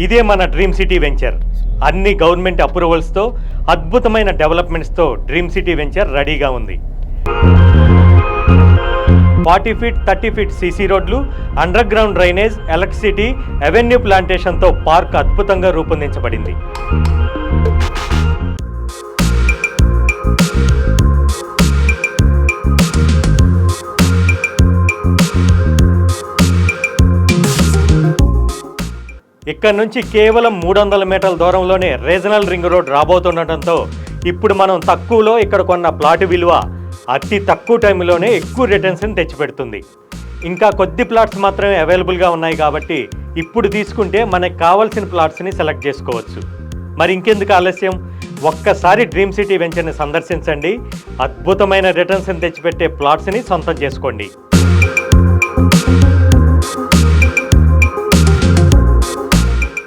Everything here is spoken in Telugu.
ఇదే మన డ్రీమ్ సిటీ వెంచర్. అన్ని గవర్నమెంట్ అప్రూవల్స్తో అద్భుతమైన డెవలప్మెంట్స్తో డ్రీమ్ సిటీ వెంచర్ రెడీగా ఉంది. 40 ఫీట్ 30 ఫీట్ సీసీ రోడ్లు, underground drainage, electricity, avenue ప్లాంటేషన్తో పార్క్ అద్భుతంగా రూపొందించబడింది. ఇక్కడ నుంచి కేవలం 300 మీటర్ల దూరంలోనే రీజనల్ రింగ్ రోడ్ రాబోతుండటంతో ఇప్పుడు మనం తక్కువలో ఇక్కడ కొన్న ప్లాట్ విలువ అతి తక్కువ టైంలోనే ఎక్కువ రిటర్న్స్ని తెచ్చిపెడుతుంది. ఇంకా కొద్ది ప్లాట్స్ మాత్రమే అవైలబుల్గా ఉన్నాయి కాబట్టి ఇప్పుడు తీసుకుంటే మనకు కావాల్సిన ప్లాట్స్ని సెలెక్ట్ చేసుకోవచ్చు. మరి ఇంకెందుకు ఆలస్యం, ఒక్కసారి డ్రీమ్ సిటీ వెంచర్ని సందర్శించండి. అద్భుతమైన రిటర్న్స్ని తెచ్చిపెట్టే ప్లాట్స్ని సొంతం చేసుకోండి.